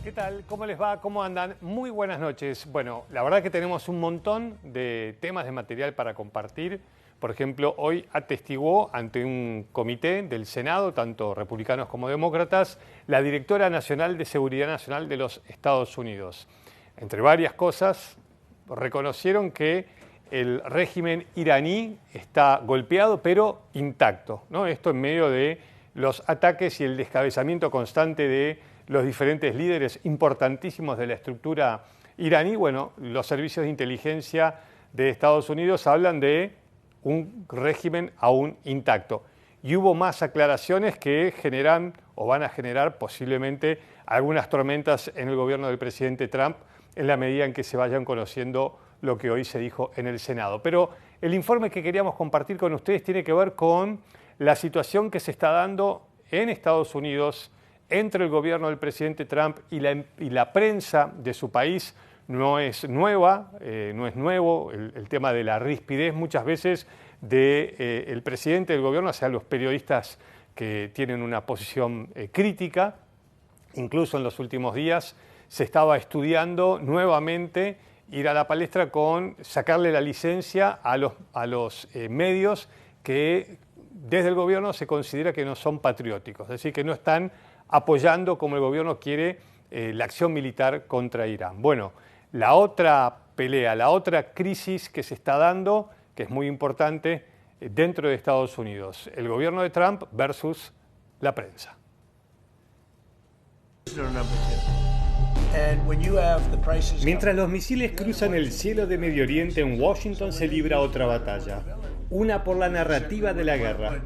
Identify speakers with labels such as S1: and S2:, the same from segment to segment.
S1: ¿Qué tal? ¿Cómo les va? ¿Cómo andan? Muy buenas noches. Bueno, la verdad que tenemos un montón de temas de material para compartir. Por ejemplo, hoy atestiguó ante un comité del Senado, tanto republicanos como demócratas, la directora nacional de Seguridad Nacional de los Estados Unidos. Entre varias cosas, reconocieron que el régimen iraní está golpeado, pero intacto, ¿no? Esto en medio de los ataques y el descabezamiento constante de los diferentes líderes importantísimos de la estructura iraní. Bueno, los servicios de inteligencia de Estados Unidos hablan de un régimen aún intacto. Y hubo más aclaraciones que generan o van a generar posiblemente algunas tormentas en el gobierno del presidente Trump en la medida en que se vayan conociendo lo que hoy se dijo en el Senado. Pero el informe que queríamos compartir con ustedes tiene que ver con la situación que se está dando en Estados Unidos entre el gobierno del presidente Trump y la prensa de su país. No es nueva, no es nuevo el tema de la rispidez muchas veces del presidente del gobierno hacia los periodistas que tienen una posición crítica. Incluso en los últimos días se estaba estudiando nuevamente ir a la palestra con sacarle la licencia a los medios que desde el gobierno se considera que no son patrióticos, es decir, que no están apoyando como el gobierno quiere la acción militar contra Irán. Bueno, la otra pelea, la otra crisis que se está dando, que es muy importante dentro de Estados Unidos, el gobierno de Trump versus la prensa.
S2: Mientras los misiles cruzan el cielo de Medio Oriente, en Washington se libra otra batalla, una por la narrativa de la guerra.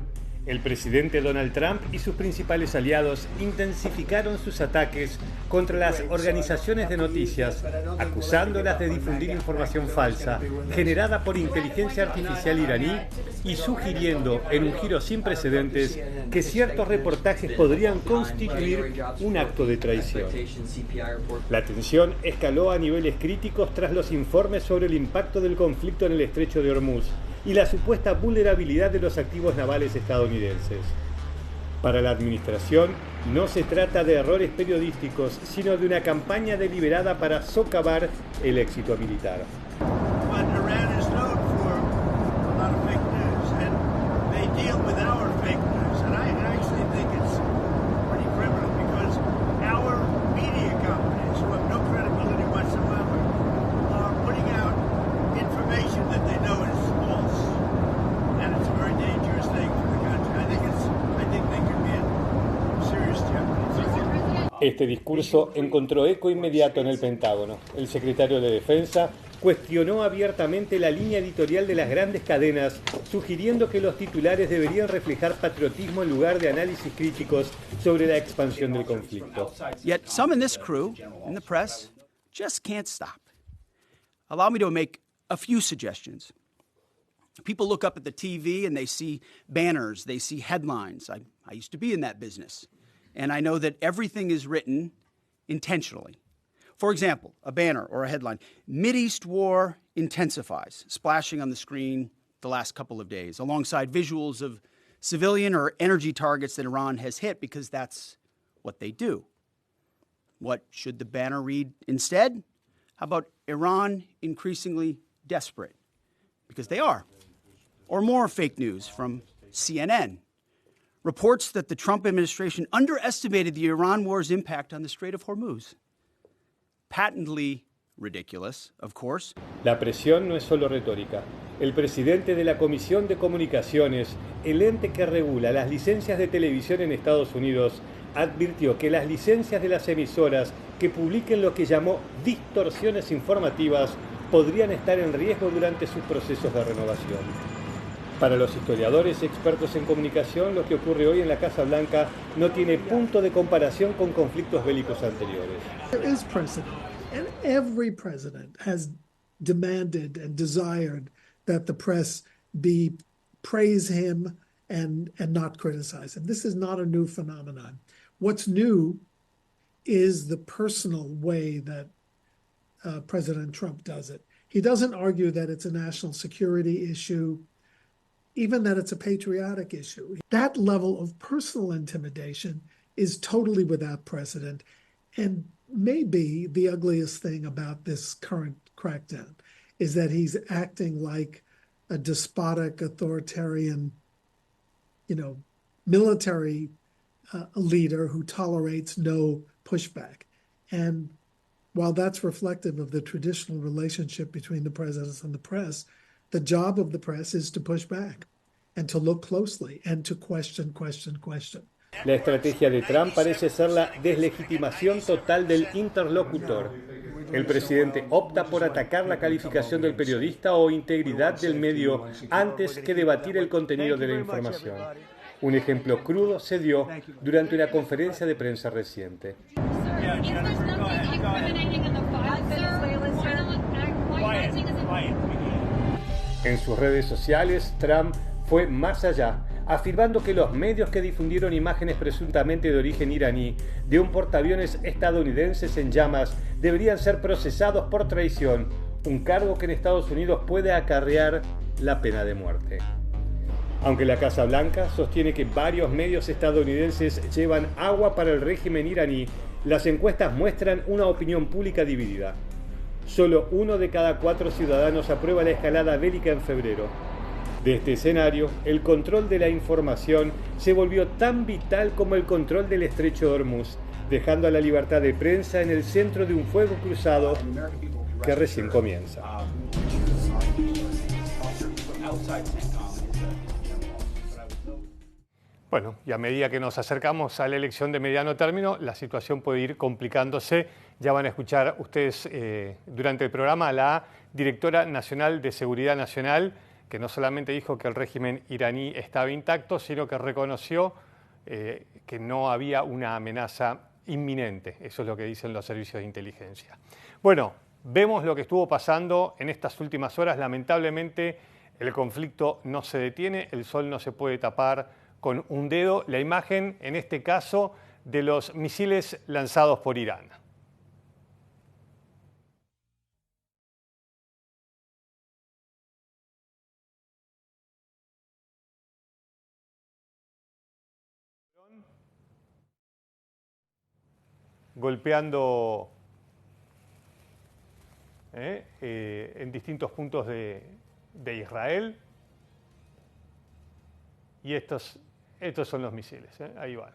S2: El presidente Donald Trump y sus principales aliados intensificaron sus ataques contra las organizaciones de noticias, acusándolas de difundir información falsa generada por inteligencia artificial iraní y sugiriendo, en un giro sin precedentes, que ciertos reportajes podrían constituir un acto de traición. La tensión escaló a niveles críticos tras los informes sobre el impacto del conflicto en el estrecho de Hormuz y la supuesta vulnerabilidad de los activos navales estadounidenses. Para la administración, no se trata de errores periodísticos, sino de una campaña deliberada para socavar el éxito militar.
S1: Este discurso encontró eco inmediato en el Pentágono. El secretario de Defensa cuestionó abiertamente la línea editorial de las grandes cadenas, sugiriendo que los titulares deberían reflejar patriotismo en lugar de análisis críticos sobre la expansión del conflicto.
S3: Yet some in this crew, in the press, just can't stop. Allow me to make a few suggestions. People look up at the TV and they see banners, they see headlines. I used to be in that business. And I know that everything is written intentionally. For example, a banner or a headline, Mideast war intensifies, splashing on the screen the last couple of days, alongside visuals of civilian or energy targets that Iran has hit, because that's what they do. What should the banner read instead? How about Iran increasingly desperate? Because they are. Or more fake news from CNN. Reports that the Trump administration underestimated the Iran war's impact on the Strait of Hormuz. Patently ridiculous, of course.
S2: La presión no es solo retórica. El presidente de la Comisión de Comunicaciones, el ente que regula las licencias de televisión en Estados Unidos, advirtió que las licencias de las emisoras que publiquen lo que llamó distorsiones informativas podrían estar en riesgo durante sus procesos de renovación. Para los historiadores expertos en comunicación, lo que ocurre hoy en la Casa Blanca no tiene punto de comparación con conflictos bélicos anteriores.
S4: There is precedent, and every president has demanded and desired that the press praise him and not criticize him. This is not a new phenomenon. What's new is the personal way that President Trump does it. He doesn't argue that it's a national security issue, even that it's a patriotic issue. That level of personal intimidation is totally without precedent. And may be the ugliest thing about this current crackdown is that he's acting like a despotic, authoritarian, military leader who tolerates no pushback. And while that's reflective of the traditional relationship between the presidents and the press, the job of the press is to push back and to look closely and to question.
S2: La estrategia de Trump parece ser la deslegitimación total del interlocutor. El presidente opta por atacar la calificación del periodista o integridad del medio antes que debatir el contenido de la información. Un ejemplo crudo se dio durante una conferencia de prensa reciente. En sus redes sociales, Trump fue más allá, afirmando que los medios que difundieron imágenes presuntamente de origen iraní de un portaaviones estadounidenses en llamas deberían ser procesados por traición, un cargo que en Estados Unidos puede acarrear la pena de muerte. Aunque la Casa Blanca sostiene que varios medios estadounidenses llevan agua para el régimen iraní, las encuestas muestran una opinión pública dividida. Solo 1 de cada 4 ciudadanos aprueba la escalada bélica en febrero. De este escenario, el control de la información se volvió tan vital como el control del estrecho de Hormuz, dejando a la libertad de prensa en el centro de un fuego cruzado que recién comienza.
S1: Bueno, y a medida que nos acercamos a la elección de mediano término, la situación puede ir complicándose. Ya van a escuchar ustedes durante el programa a la directora nacional de Seguridad Nacional, que no solamente dijo que el régimen iraní estaba intacto, sino que reconoció que no había una amenaza inminente. Eso es lo que dicen los servicios de inteligencia. Bueno, vemos lo que estuvo pasando en estas últimas horas. Lamentablemente, el conflicto no se detiene, el sol no se puede tapar con un dedo. La imagen, en este caso, de los misiles lanzados por Irán. Golpeando en distintos puntos de Israel. Y estos son los misiles, ahí van.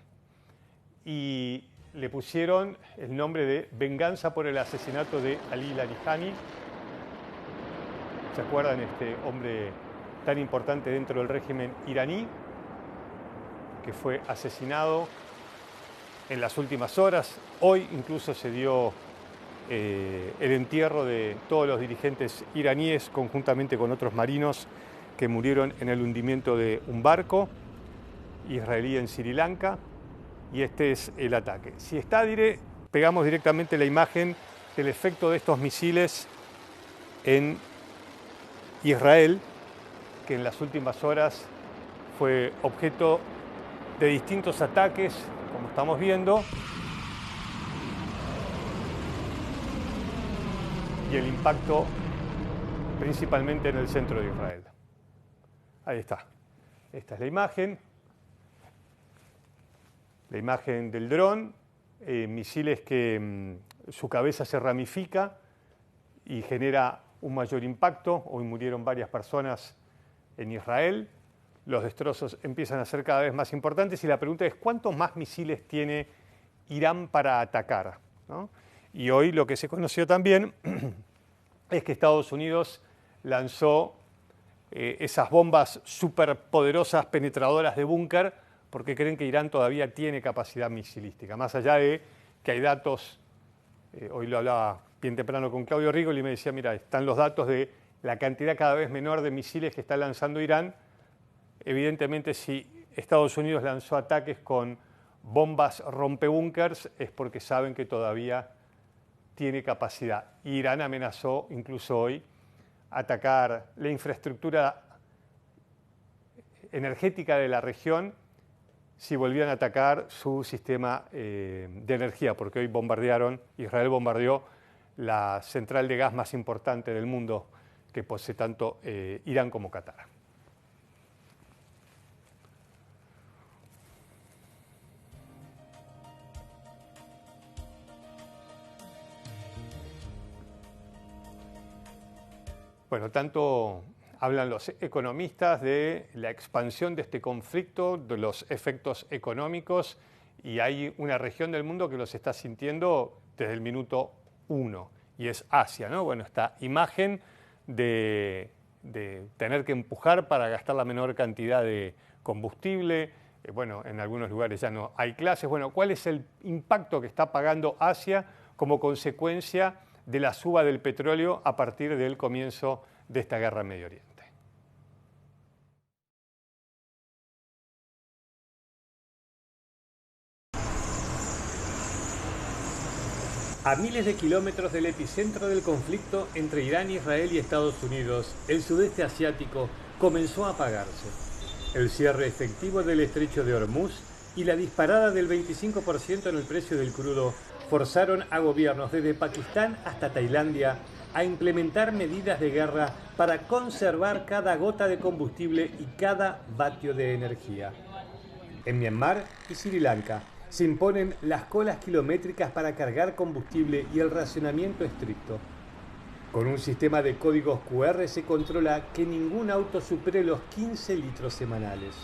S1: Y le pusieron el nombre de Venganza por el asesinato de Ali Larijani. ¿Se acuerdan? Este hombre tan importante dentro del régimen iraní, que fue asesinado en las últimas horas. Hoy incluso se dio el entierro de todos los dirigentes iraníes conjuntamente con otros marinos que murieron en el hundimiento de un barco israelí en Sri Lanka, y este es el ataque. Si está, pegamos directamente la imagen del efecto de estos misiles en Israel, que en las últimas horas fue objeto de distintos ataques, como estamos viendo, y el impacto principalmente en el centro de Israel. Ahí está. Esta es la imagen del dron, misiles que su cabeza se ramifica y genera un mayor impacto. Hoy murieron varias personas en Israel. Los destrozos empiezan a ser cada vez más importantes y la pregunta es ¿cuántos más misiles tiene Irán para atacar? ¿No? Y hoy lo que se conoció también es que Estados Unidos lanzó esas bombas superpoderosas penetradoras de búnker porque creen que Irán todavía tiene capacidad misilística. Más allá de que hay datos, hoy lo hablaba bien temprano con Claudio Rigoli y me decía, mira, están los datos de la cantidad cada vez menor de misiles que está lanzando Irán. Evidentemente, si Estados Unidos lanzó ataques con bombas rompebúnkers es porque saben que todavía tiene capacidad. Irán amenazó incluso hoy atacar la infraestructura energética de la región si volvían a atacar su sistema de energía, porque hoy Israel bombardeó la central de gas más importante del mundo que posee tanto Irán como Qatar. Bueno, tanto hablan los economistas de la expansión de este conflicto, de los efectos económicos, y hay una región del mundo que los está sintiendo desde el minuto 1, y es Asia, ¿no? Bueno, esta imagen de tener que empujar para gastar la menor cantidad de combustible. Bueno, en algunos lugares ya no hay clases. Bueno, ¿cuál es el impacto que está pagando Asia como consecuencia de la suba del petróleo a partir del comienzo de esta guerra en Medio Oriente?
S2: A miles de kilómetros del epicentro del conflicto entre Irán, Israel y Estados Unidos, el sudeste asiático comenzó a apagarse. El cierre efectivo del estrecho de Hormuz y la disparada del 25% en el precio del crudo forzaron a gobiernos desde Pakistán hasta Tailandia a implementar medidas de guerra para conservar cada gota de combustible y cada vatio de energía. En Myanmar y Sri Lanka se imponen las colas kilométricas para cargar combustible y el racionamiento estricto. Con un sistema de códigos QR se controla que ningún auto supere los 15 litros semanales.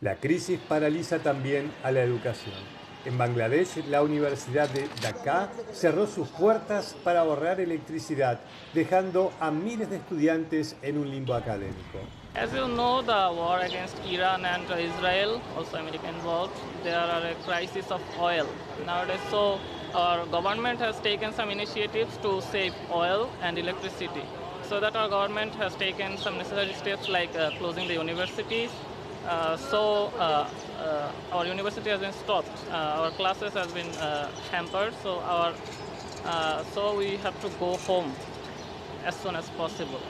S2: La crisis paraliza también a la educación. En Bangladesh, la Universidad de Dhaka cerró sus puertas para ahorrar electricidad, dejando a miles de estudiantes en un limbo académico.
S5: As you know, the war against Iran and Israel, also America involved, there are a crisis of oil nowadays. So our government has taken some initiatives to save oil and electricity. So that our government has taken some necessary steps like closing the universities. Our university has been stopped. Our classes have been hampered. So we have to go home as soon as possible.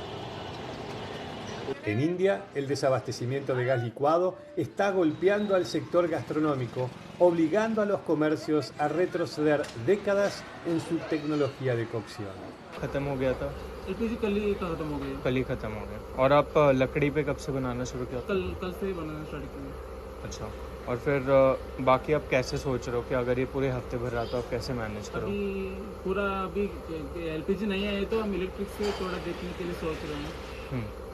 S2: En India, el desabastecimiento de gas licuado está golpeando al sector gastronómico, obligando a los comercios a retroceder décadas en su tecnología de cocción.
S6: खत्म हो गया था एलपीजी कल ही खत्म हो गया और आप लकड़ी पे कब से बनाना शुरू किया? कल से ही बनाना स्टार्ट किया। अच्छा, और फिर बाकी आप कैसे सोच रहे हो कि अगर ये पूरे हफ्ते भर रहा तो आप कैसे मैनेज करोगे? अभी एलपीजी नहीं आए तो हम इलेक्ट्रिक से थोड़ा देखने के लिए सोच रहे हैं,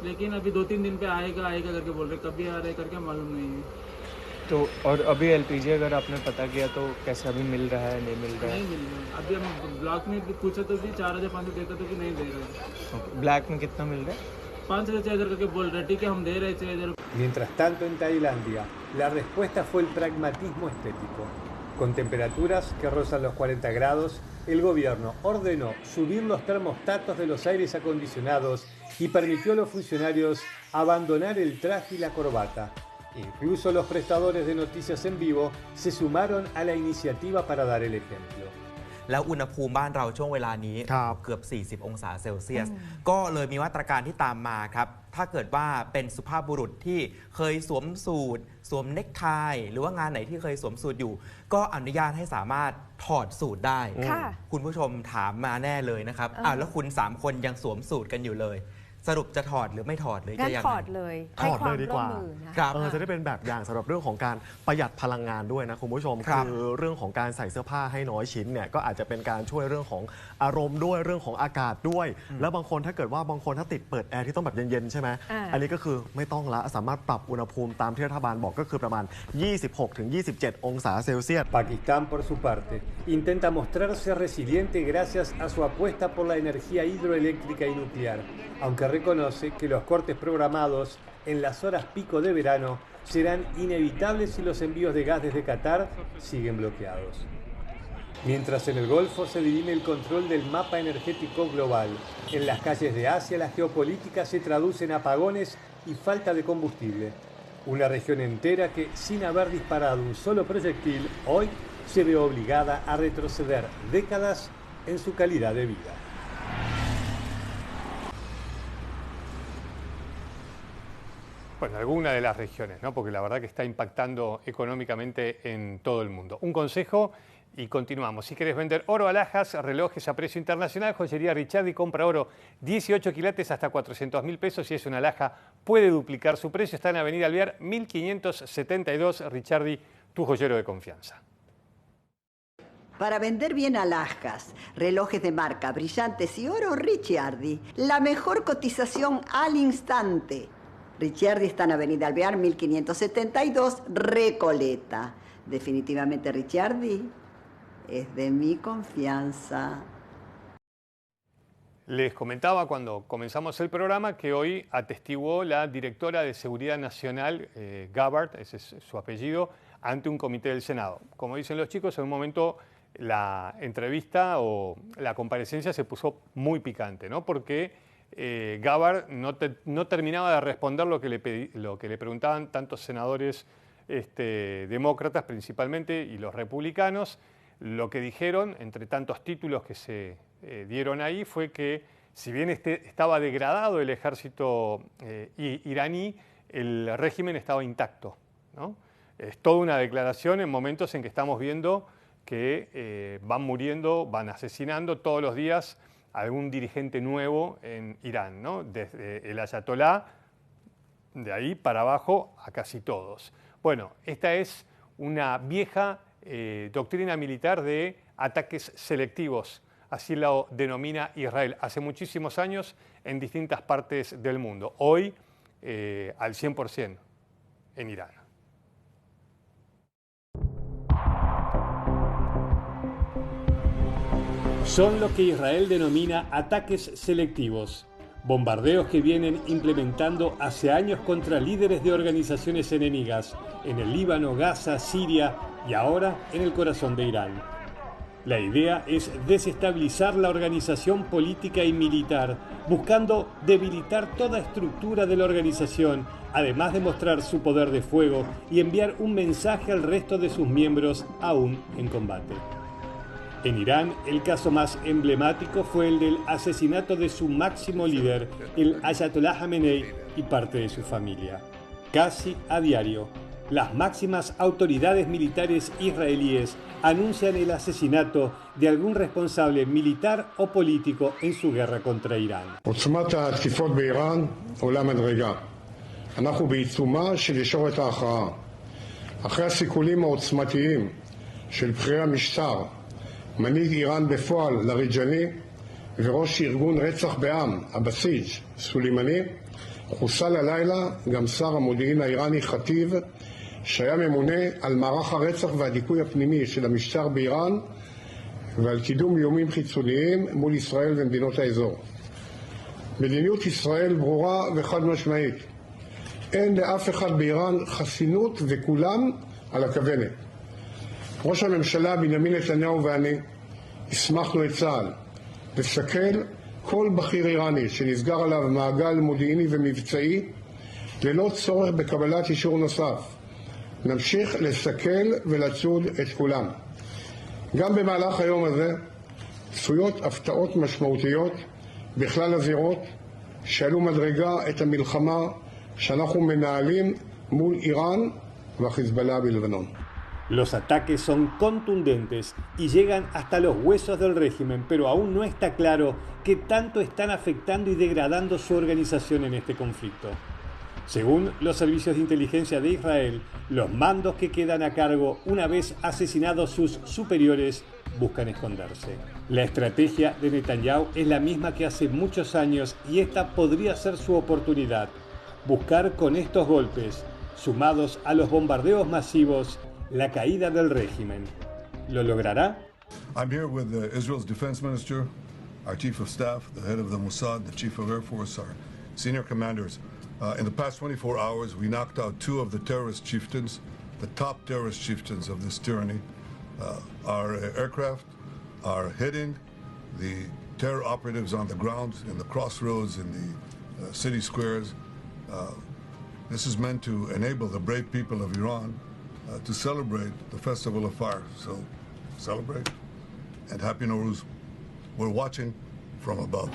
S6: लेकिन अभी 2-3 दिन पे आएगा करके बोल रहे, कभी आ रहा है करके मालूम नहीं है। तो और अभी एलपीजी अगर आपने पता किया तो कैसे अभी मिल रहा है, नहीं मिल रहा है? नहीं मिल रहा है। अभी हम ब्लॉक में पूछा तो भी 4,500 देता तो कि नहीं दे रहे। ब्लैक में कितना मिल रहा है? 5,000 करके बोल रहे, ठीक है हम दे रहे 6,000।
S2: Mientras tanto, en Tailandia, la respuesta fue el pragmatismo estético. Con temperaturas que rozan los 40 grados, el gobierno ordenó subir los termostatos de los aires acondicionados y permitió a los funcionarios abandonar el traje y la corbata. Incluso los prestadores de noticias en vivo se sumaron a la iniciativa para dar el ejemplo.
S7: แล้วอุณหภูมิบ้านเราช่วงเวลานี้เกือบ40องศาเซลเซียสก็เลยมีมาตรการที่ตามมาครับถ้าเกิดว่าเป็นสุภาพบุรุษที่เคยสวมสูทสวมเน็กไทหรือว่างานไหนที่เคยสวมสูทอยู่ก็อนุญาตให้สามารถถอดสูทได้คุณผู้ชมถามมาแน่เลยนะครับแล้วคุณ3คนยังสวมสูทกันอยู่เลยสรุปจะถอดหรือไม่ถอดเลยจะยังไงถอดเลย
S8: ดีกว่าจะได้เป็นแบบอย่างสำหรับเรื่องของการประหยัดพลังงานด้วยนะคุณผู้ชมคือเรื่องของการใส่เสื้อผ้าให้น้อยชิ้นเนี่ยก็อาจจะเป็นการช่วยเรื่องของอารมณ์ด้วยเรื่องของอากาศด้วยแล้วบางคนถ้าเกิดว่าบางคนถ้าติดเปิดแอร์ที่ต้องแบบเย็นๆใช่ไหมอันนี้ก็คือไม่ต้องละสามารถปรับอุณหภูมิตามที่รัฐบาลบอกก็คือประมาณ 26-27 องศาเซลเซียส
S2: Pakistán, por su parte, intenta mostrarse resiliente gracias a su apuesta por la energía hidroeléctrica y nuclear, aunque reconoce que los cortes programados en las horas pico de verano serán inevitables si los envíos de gas desde Qatar siguen bloqueados. Mientras en el Golfo se dirime el control del mapa energético global, en las calles de Asia la geopolítica se traduce en apagones y falta de combustible. Una región entera que, sin haber disparado un solo proyectil, hoy se ve obligada a retroceder décadas en su calidad de vida.
S1: Bueno, alguna de las regiones, ¿no? Porque la verdad que está impactando económicamente en todo el mundo. Un consejo, Y continuamos. Si querés vender oro, alhajas, relojes a precio internacional, Joyería Ricciardi compra oro 18 quilates hasta 400.000 pesos. Si es una alhaja, puede duplicar su precio. Está en Avenida Alvear, 1572. Ricciardi, tu joyero de confianza.
S9: Para vender bien alhajas, relojes de marca, brillantes y oro, Ricciardi. La mejor cotización al instante. Ricciardi está en Avenida Alvear, 1572, Recoleta. Definitivamente Ricciardi es de mi confianza.
S1: Les comentaba cuando comenzamos el programa que hoy atestiguó la directora de Seguridad Nacional, Gabbard, ese es su apellido, ante un comité del Senado. Como dicen los chicos, en un momento la entrevista o la comparecencia se puso muy picante, ¿no? Porque Gabbard no terminaba de responder lo que le preguntaban tantos senadores demócratas principalmente y los republicanos. Lo que dijeron, entre tantos títulos que se dieron ahí, fue que si bien estaba degradado el ejército iraní, el régimen estaba intacto, ¿no? Es toda una declaración en momentos en que estamos viendo que van muriendo, van asesinando todos los días a algún dirigente nuevo en Irán, ¿no? Desde el ayatolá, de ahí para abajo a casi todos. Bueno, esta es una vieja doctrina militar de ataques selectivos, así lo denomina Israel, hace muchísimos años en distintas partes del mundo, hoy al 100% en Irán.
S2: Son lo que Israel denomina ataques selectivos, bombardeos que vienen implementando hace años contra líderes de organizaciones enemigas en el Líbano, Gaza, Siria y ahora en el corazón de Irán. La idea es desestabilizar la organización política y militar, buscando debilitar toda estructura de la organización, además de mostrar su poder de fuego y enviar un mensaje al resto de sus miembros aún en combate. En Irán, el caso más emblemático fue el del asesinato de su máximo líder, el Ayatollah Jamenei, y parte de su familia. Casi a diario, las máximas autoridades militares israelíes anuncian el asesinato de algún responsable militar o político en su guerra contra Irán.
S10: עוצמת התקיפות באיראן עולה מדרגה. אנחנו בעיצומה של ישורת ההכרעה. אחרי הסיכולים העוצמתיים של בכירי המשטר, מנהיג איראן בפועל לריג'אני וראש ארגון רצח בעם, הבסיג' סולימני, חוסל הלילה גם שר המודיעין האיראני חטיב, שהיה ממונה על מערך הרצח והדיכוי הפנימי של המשטר באיראן ועל קידום איומים חיצוניים מול ישראל ומדינות האזור. מדיניות ישראל ברורה וחד משמעית. אין לאף אחד באיראן חסינות וכולם על הכוונת. ראש הממשלה בנימין נתניהו ואני הסמכנו את צה"ל לסכל כל בכיר איראני שנסגר עליו מעגל מודיעיני ומבצעי ללא צורך בקבלת אישור נוסף. נמשיך לסכל ולצוד את כולם. גם במהלך היום הזה צפויות הפתעות משמעותיות בכלל הזירות שעלו מדרגה את המלחמה שאנחנו מנהלים מול איראן והחיזבאללה בלבנון.
S2: Los ataques son contundentes y llegan hasta los huesos del régimen, pero aún no está claro qué tanto están afectando y degradando su organización en este conflicto. Según los servicios de inteligencia de Israel, los mandos que quedan a cargo una vez asesinados sus superiores buscan esconderse. La estrategia de Netanyahu es la misma que hace muchos años y esta podría ser su oportunidad. Buscar con estos golpes, sumados a los bombardeos masivos, la caída del régimen. ¿Lo logrará?
S11: I'm here with Israel's defense minister, our chief of staff, the head of the Mossad, the chief of Air Force, our senior commanders. In the past 24 hours, we knocked out 2 of the terrorist chieftains, the top terrorist chieftains of this tyranny. Our aircraft are hitting the terror operatives on the ground, in the crossroads, in the city squares. This is meant to enable the brave people of Iran to celebrate the Festival of Fire. So celebrate and Happy Nowruz. We're watching from above.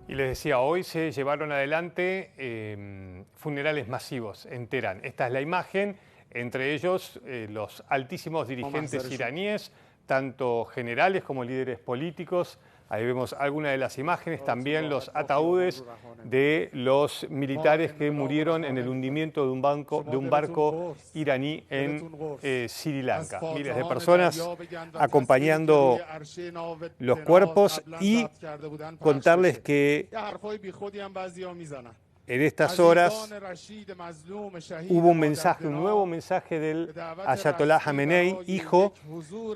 S1: Y les decía, hoy se llevaron adelante funerales masivos en Teherán. Esta es la imagen, entre ellos los altísimos dirigentes iraníes, tanto generales como líderes políticos. Ahí vemos algunas de las imágenes, también los ataúdes de los militares que murieron en el hundimiento de un barco iraní en Sri Lanka. Miles de personas acompañando los cuerpos y contarles que en estas horas hubo un mensaje, un nuevo mensaje del Ayatollah Khamenei, hijo,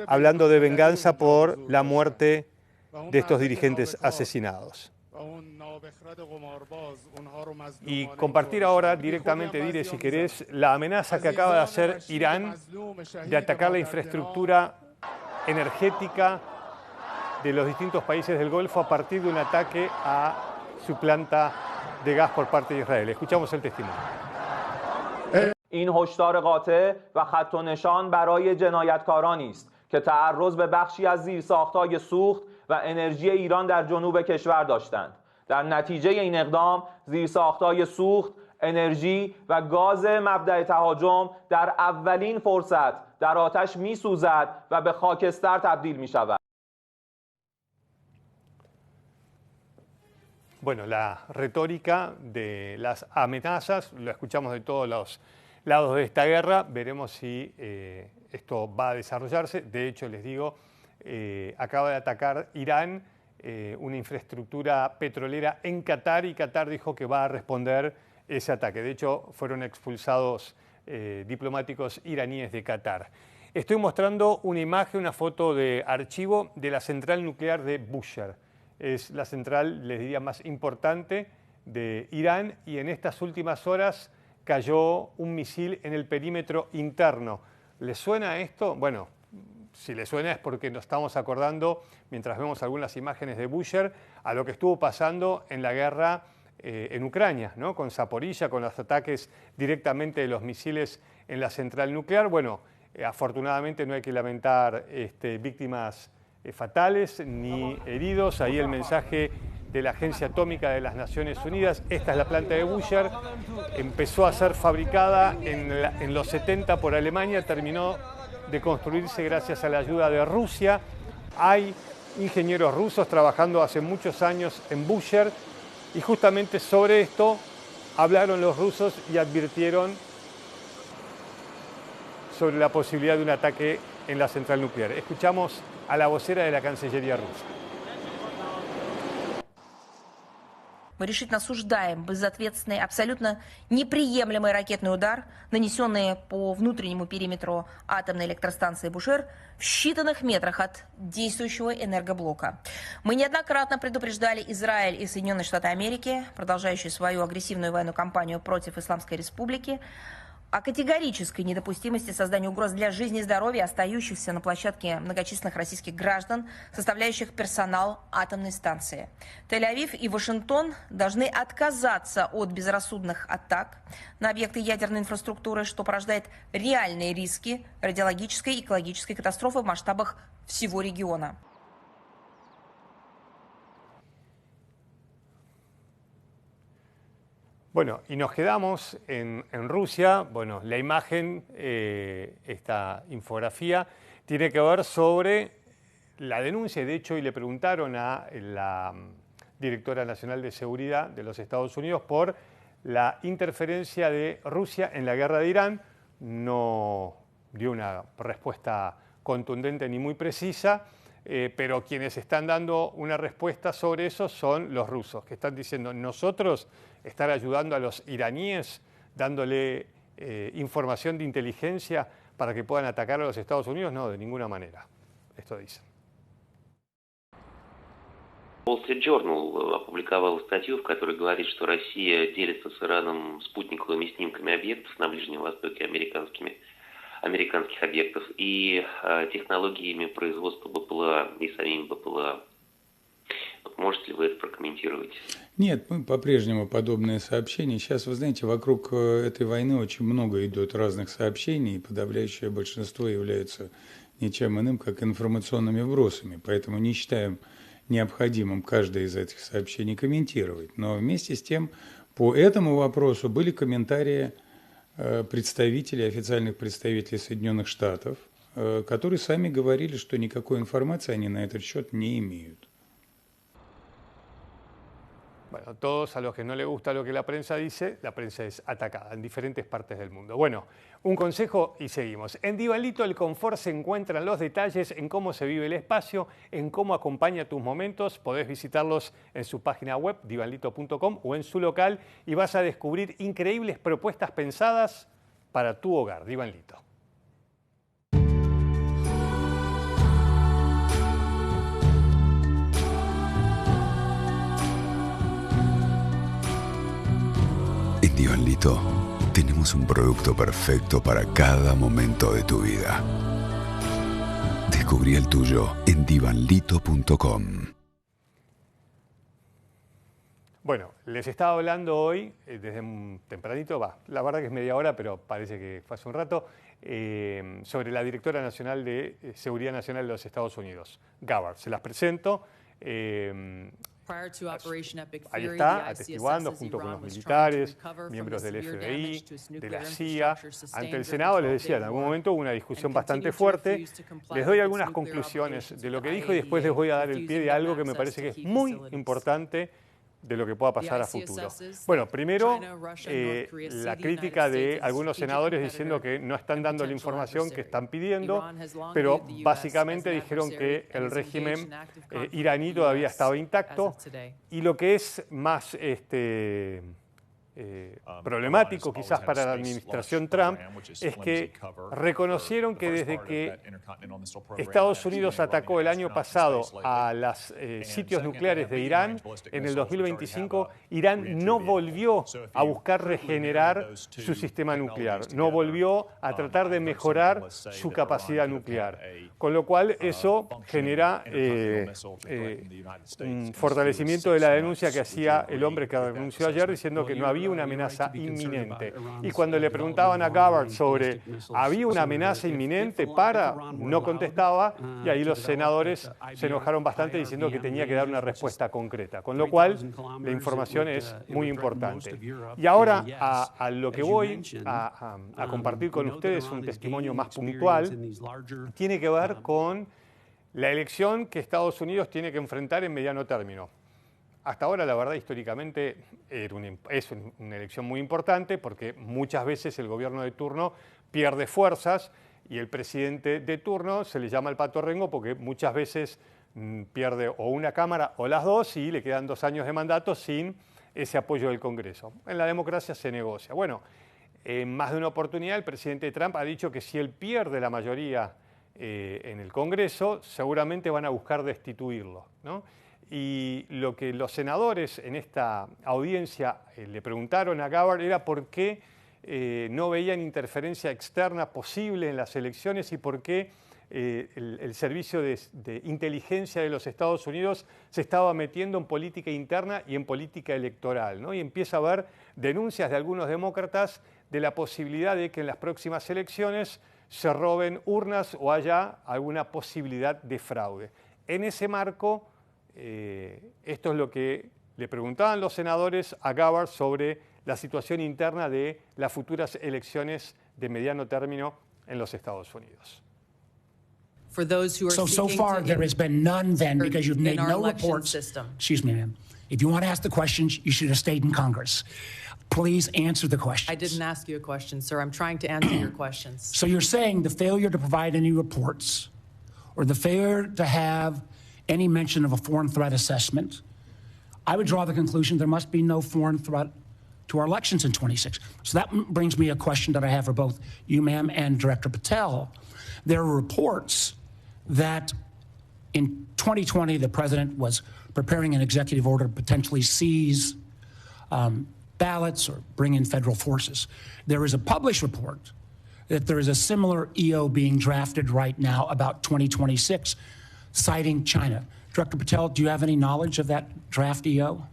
S1: hablando de venganza por la muerte de estos dirigentes asesinados. Y compartir ahora directamente, Dire, si querés, la amenaza que acaba de hacer Irán de atacar la infraestructura energética de los distintos países del Golfo a partir de un ataque a su planta de gas por parte de Israel. Escuchamos el testimonio.
S12: این هشدار قاطع و خط و نشان برای جنایتکارانی است که تعرض به بخشی از زیرساخت‌های سوخت و انرژی ایران در جنوب کشور داشتند. در نتیجه این اقدام زیرساخت‌های سوخت، انرژی و گاز مبدأ تهاجم در اولین فرصت در آتش می‌سوزد و به خاکستر تبدیل می‌شود.
S1: Bueno, la retórica de las amenazas, lo escuchamos de todos los lados de esta guerra, veremos si esto va a desarrollarse. De hecho, les digo, acaba de atacar Irán una infraestructura petrolera en Qatar y Qatar dijo que va a responder ese ataque. De hecho, fueron expulsados diplomáticos iraníes de Qatar. Estoy mostrando una imagen, una foto de archivo de la central nuclear de Bushehr. Es la central, les diría, más importante de Irán y en estas últimas horas cayó un misil en el perímetro interno. ¿Les suena esto? Bueno, si les suena es porque nos estamos acordando, mientras vemos algunas imágenes de Bushehr, a lo que estuvo pasando en la guerra en Ucrania, ¿no? Con Zaporizhia, con los ataques directamente de los misiles en la central nuclear. Bueno, afortunadamente no hay que lamentar víctimas fatales ni heridos. Ahí el mensaje de la Agencia Atómica de las Naciones Unidas. Esta es la planta de Bushehr. Empezó a ser fabricada en los 70 por Alemania, terminó de construirse gracias a la ayuda de Rusia. Hay ingenieros rusos trabajando hace muchos años en Bushehr y justamente sobre esto hablaron los rusos y advirtieron sobre la posibilidad de un ataque en la central nuclear. Escuchamos a la vocera de la Cancillería rusa.
S13: Мы решительно осуждаем безответственный, абсолютно неприемлемый ракетный удар, нанесенный по внутреннему периметру атомной электростанции Бушер в считанных метрах от действующего энергоблока. Мы неоднократно предупреждали Израиль и Соединенные Штаты Америки, продолжающие свою агрессивную военную кампанию против Исламской Республики, о категорической недопустимости создания угроз для жизни и здоровья остающихся на площадке многочисленных российских граждан, составляющих персонал атомной станции. Тель-Авив и Вашингтон должны отказаться от безрассудных атак на объекты ядерной инфраструктуры, что порождает реальные риски радиологической и экологической катастрофы в масштабах всего региона.
S1: Bueno, y nos quedamos en Rusia. Bueno, la imagen, esta infografía, tiene que ver sobre la denuncia. De hecho, y le preguntaron a la directora nacional de seguridad de los Estados Unidos por la interferencia de Rusia en la guerra de Irán. No dio una respuesta contundente ni muy precisa, pero quienes están dando una respuesta sobre eso son los rusos, que están diciendo nosotros estar ayudando a los iraníes, dándole información de inteligencia para que puedan atacar a los Estados Unidos, no, de ninguna manera. Esto dicen.
S14: Wall Street Journal опубликовал статью, в которой говорит, что Россия делится с Ираном спутниковыми снимками объектов на Ближнем Востоке, американских объектов, и технологиями производства БПЛА и самим БПЛА. Можете ли вы это прокомментировать?
S15: Нет, мы по-прежнему подобные сообщения. Сейчас, вы знаете, вокруг этой войны очень много идет разных сообщений, и подавляющее большинство являются ничем иным, как информационными вбросами. Поэтому не считаем необходимым каждое из этих сообщений комментировать. Но вместе с тем по этому вопросу были комментарии представителей, официальных представителей Соединенных Штатов, которые сами говорили, что никакой информации они на этот счет не имеют.
S1: Bueno, todos a los que no les gusta lo que la prensa dice, la prensa es atacada en diferentes partes del mundo. Bueno, un consejo y seguimos. En Divanlito el confort se encuentra en los detalles, en cómo se vive el espacio, en cómo acompaña tus momentos. Podés visitarlos en su página web, divanlito.com, o en su local, y vas a descubrir increíbles propuestas pensadas para tu hogar. Divanlito.
S16: En Divanlito tenemos un producto perfecto para cada momento de tu vida. Descubrí el tuyo en divanlito.com.
S1: Bueno, les estaba hablando hoy, desde tempranito, la verdad que es media hora, pero parece que fue hace un rato, sobre la directora nacional de Seguridad Nacional de los Estados Unidos, Gabbard. Se las presento. Ahí está, atestiguando junto con los militares, miembros del FBI, de la CIA. Ante el Senado, les decía, en algún momento hubo una discusión bastante fuerte. Les doy algunas conclusiones de lo que dijo y después les voy a dar el pie de algo que me parece que es muy importante de lo que pueda pasar a futuro. Bueno, primero, la crítica de algunos senadores diciendo que no están dando la información que están pidiendo, pero básicamente dijeron que el régimen iraní todavía estaba intacto, y lo que es más problemático quizás para la administración Trump es que reconocieron que desde que Estados Unidos atacó el año pasado a los sitios nucleares de Irán, en el 2025, Irán no volvió a buscar regenerar su sistema nuclear, no volvió a tratar de mejorar su capacidad nuclear, con lo cual eso genera un fortalecimiento de la denuncia que hacía el hombre que renunció ayer, diciendo que no había una amenaza inminente. Y cuando le preguntaban a Gabbard sobre ¿había una amenaza inminente para? No contestaba, y ahí los senadores se enojaron bastante diciendo que tenía que dar una respuesta concreta, con lo cual la información es muy importante. Y ahora a lo que voy a compartir con ustedes, un testimonio más puntual, tiene que ver con la elección que Estados Unidos tiene que enfrentar en mediano término. Hasta ahora, la verdad, históricamente es una elección muy importante porque muchas veces el gobierno de turno pierde fuerzas y el presidente de turno se le llama el pato rengo porque muchas veces pierde o una cámara o las dos y le quedan 2 años de mandato sin ese apoyo del Congreso. En la democracia se negocia. Bueno, en más de una oportunidad el presidente Trump ha dicho que si él pierde la mayoría en el Congreso, seguramente van a buscar destituirlo, ¿no? Y lo que los senadores en esta audiencia le preguntaron a Gabbard era por qué no veían interferencia externa posible en las elecciones y por qué el servicio de inteligencia de los Estados Unidos se estaba metiendo en política interna y en política electoral, ¿no? Y empieza a haber denuncias de algunos demócratas de la posibilidad de que en las próximas elecciones se roben urnas o haya alguna posibilidad de fraude. En ese marco, esto es lo que le preguntaban los senadores a Gabbard sobre la situación interna de las futuras elecciones de mediano término en los Estados Unidos.
S17: So far there has been none then because you've made no reports. Excuse me, ma'am. If you want to ask the questions, you should have stayed in Congress. Please answer the questions.
S18: I didn't ask you a question, sir. I'm trying to answer your questions.
S17: So you're saying the failure to provide any reports or the failure to have any mention of a foreign threat assessment, I would draw the conclusion there must be no foreign threat to our elections in 26. So that brings me a question that I have for both you, ma'am, and Director Patel. There are reports that in 2020, the president was preparing an executive order to potentially seize ballots or bring in federal forces. There is a published report that there is a similar EO being drafted right now about 2026, citing China. Director Patel, do you have any knowledge of that draft EO?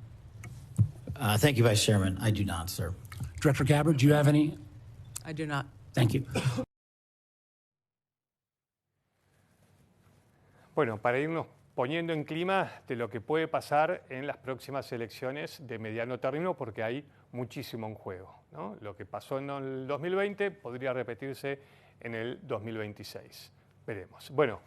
S19: Thank you, Vice Chairman. I do not, sir.
S17: Director Gabbard, do you have any?
S18: I do not.
S17: Thank you.
S1: Bueno, para irnos poniendo en clima de lo que puede pasar en las próximas elecciones de mediano término, porque hay muchísimo en juego, ¿no? Lo que pasó en el 2020 podría repetirse en el 2026. Veremos. Bueno,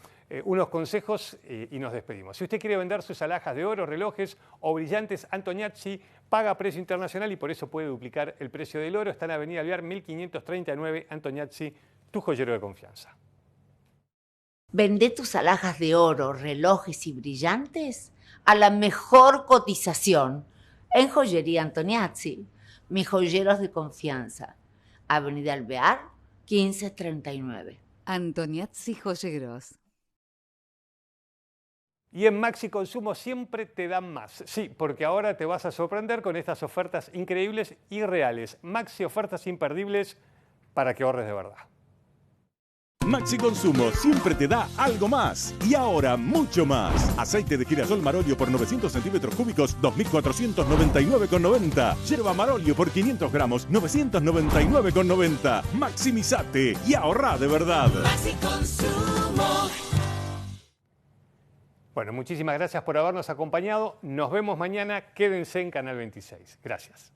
S1: unos consejos y nos despedimos. Si usted quiere vender sus alhajas de oro, relojes o brillantes, Antoniazzi paga precio internacional y por eso puede duplicar el precio del oro. Está en Avenida Alvear 1539, Antoniazzi, tu joyero de confianza.
S20: Vende tus alhajas de oro, relojes y brillantes a la mejor cotización en Joyería Antoniazzi, mis joyeros de confianza. Avenida Alvear 1539.
S21: Antoniazzi Joyeros.
S1: Y en Maxi Consumo siempre te dan más. Sí, porque ahora te vas a sorprender con estas ofertas increíbles y reales. Maxi ofertas imperdibles para que ahorres de verdad.
S22: Maxi Consumo siempre te da algo más. Y ahora mucho más. Aceite de girasol Marolio por 900 centímetros cúbicos, 2.499,90. Yerba Marolio por 500 gramos, 999,90. Maximizate y ahorrá de verdad.
S23: Maxi Consumo.
S1: Bueno, muchísimas gracias por habernos acompañado. Nos vemos mañana. Quédense en Canal 26. Gracias.